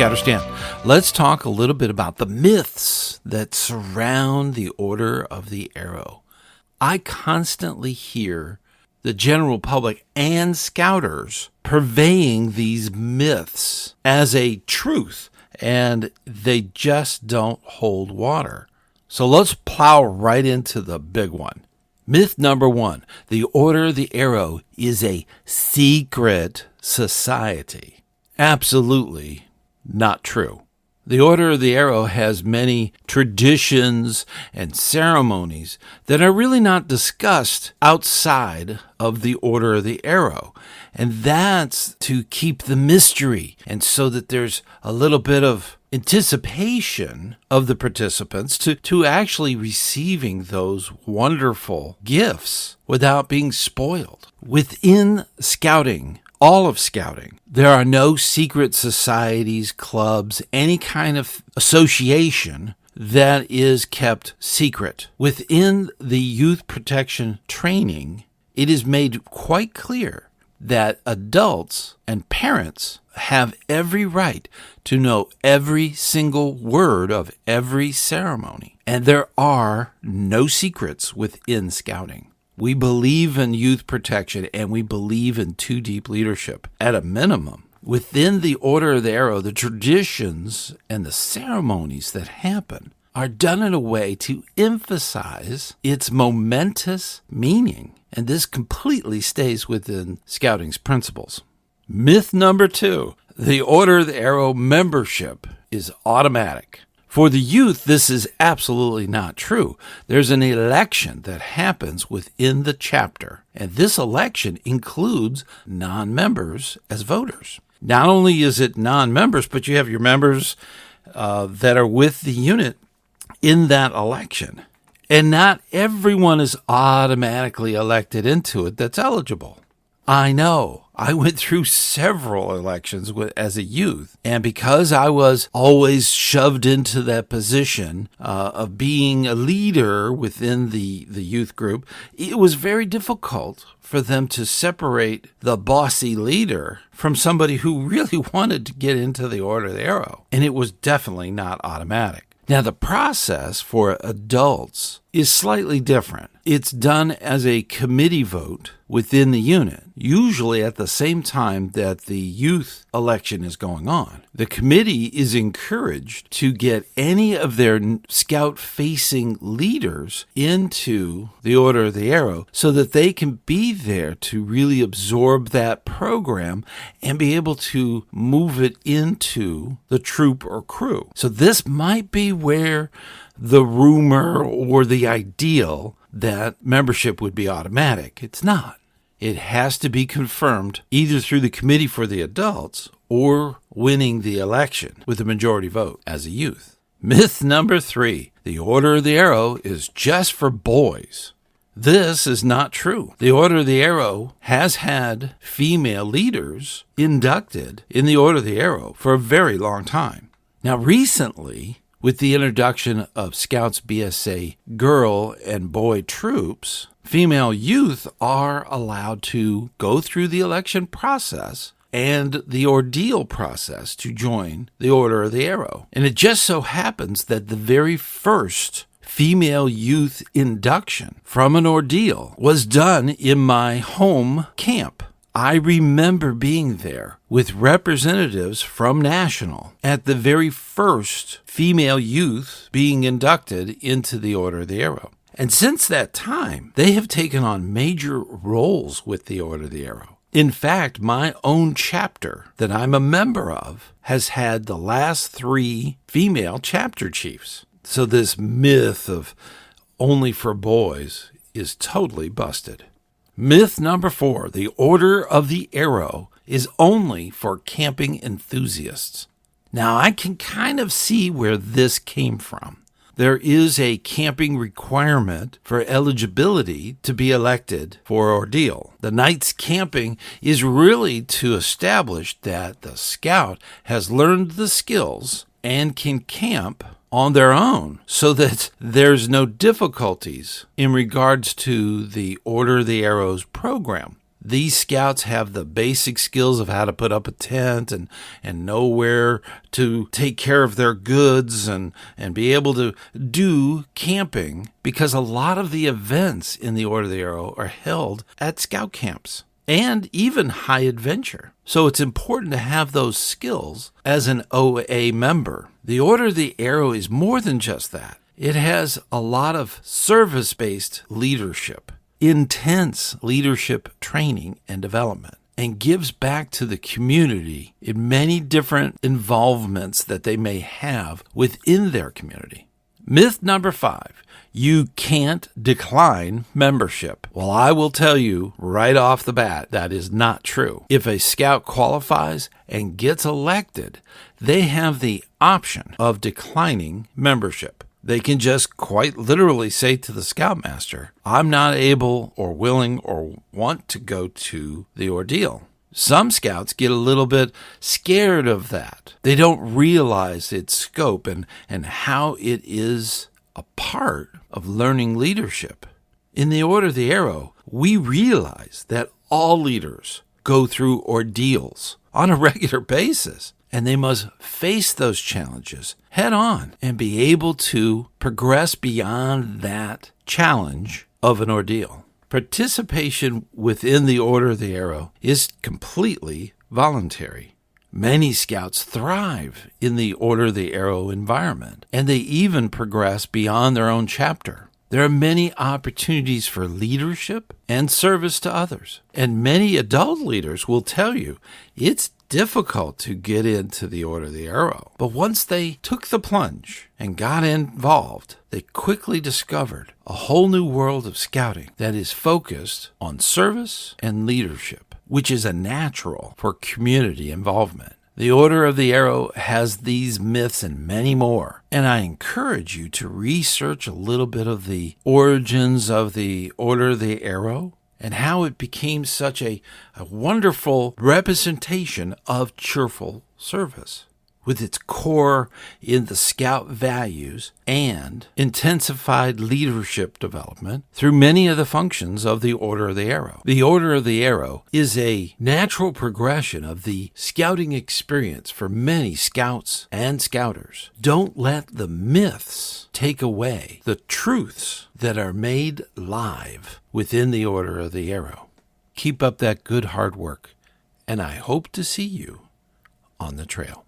ScouterStan. Let's talk a little bit about the myths that surround the Order of the Arrow. I constantly hear the general public and scouters purveying these myths as a truth, and they just don't hold water. So let's plow right into the big one. Myth number one, the Order of the Arrow is a secret society. Absolutely not true. The Order of the Arrow has many traditions and ceremonies that are really not discussed outside of the Order of the Arrow. And that's to keep the mystery, and so that there's a little bit of anticipation of the participants to actually receiving those wonderful gifts without being spoiled. Within scouting, all of scouting, there are no secret societies, clubs, any kind of association that is kept secret. Within the youth protection training, it is made quite clear that adults and parents have every right to know every single word of every ceremony. And there are no secrets within scouting. We believe in youth protection, and we believe in two deep leadership at a minimum. Within the Order of the Arrow, the traditions and the ceremonies that happen are done in a way to emphasize its momentous meaning. And this completely stays within scouting's principles. Myth number two, the Order of the Arrow membership is automatic. For the youth, this is absolutely not true. There's an election that happens within the chapter, and this election includes non-members as voters. Not only is it non-members, but you have your members that are with the unit in that election. And not everyone is automatically elected into it that's eligible. I know. I went through several elections as a youth, and because I was always shoved into that position of being a leader within the youth group, it was very difficult for them to separate the bossy leader from somebody who really wanted to get into the Order of the Arrow, and it was definitely not automatic. Now, the process for adults is slightly different. It's done as a committee vote within the unit, usually at the same time that the youth election is going on. The committee is encouraged to get any of their scout-facing leaders into the Order of the Arrow so that they can be there to really absorb that program and be able to move it into the troop or crew. So this might be where the rumor or the ideal that membership would be automatic. It's not. It has to be confirmed either through the committee for the adults or winning the election with a majority vote as a youth. Myth number three, the Order of the Arrow is just for boys. This is not true. The Order of the Arrow has had female leaders inducted in the Order of the Arrow for a very long time. Now, recently, with the introduction of Scouts BSA girl and boy troops, female youth are allowed to go through the election process and the ordeal process to join the Order of the Arrow. And it just so happens that the very first female youth induction from an ordeal was done in my home camp. I remember being there with representatives from National at the very first female youth being inducted into the Order of the Arrow. And since that time, they have taken on major roles with the Order of the Arrow. In fact, my own chapter that I'm a member of has had the last 3 female chapter chiefs. So this myth of only for boys is totally busted. Myth number 4, the Order of the Arrow is only for camping enthusiasts. Now, I can kind of see where this came from. There is a camping requirement for eligibility to be elected for ordeal. The night's camping is really to establish that the scout has learned the skills and can camp on their own so that there's no difficulties in regards to the Order of the Arrows program. These scouts have the basic skills of how to put up a tent and know where to take care of their goods and be able to do camping, because a lot of the events in the Order of the Arrow are held at scout camps and even high adventure. So it's important to have those skills as an OA member. The Order of the Arrow is more than just that. It has a lot of service-based leadership, intense leadership training and development, and gives back to the community in many different involvements that they may have within their community. Myth number 5, you can't decline membership. Well, I will tell you right off the bat, that is not true. If a scout qualifies and gets elected, they have the option of declining membership. They can just quite literally say to the scoutmaster, I'm not able or willing or want to go to the ordeal. Some scouts get a little bit scared of that. They don't realize its scope and how it is a part of learning leadership. In the Order of the Arrow, we realize that all leaders go through ordeals on a regular basis, and they must face those challenges head on and be able to progress beyond that challenge of an ordeal. Participation within the Order of the Arrow is completely voluntary. Many scouts thrive in the Order of the Arrow environment, and they even progress beyond their own chapter. There are many opportunities for leadership and service to others, and many adult leaders will tell you it's difficult to get into the Order of the Arrow. But once they took the plunge and got involved, they quickly discovered a whole new world of scouting that is focused on service and leadership, which is a natural for community involvement. The Order of the Arrow has these myths and many more, and I encourage you to research a little bit of the origins of the Order of the Arrow and how it became such a wonderful representation of cheerful service, with its core in the scout values and intensified leadership development through many of the functions of the Order of the Arrow. The Order of the Arrow is a natural progression of the scouting experience for many scouts and scouters. Don't let the myths take away the truths that are made live within the Order of the Arrow. Keep up that good hard work, and I hope to see you on the trail.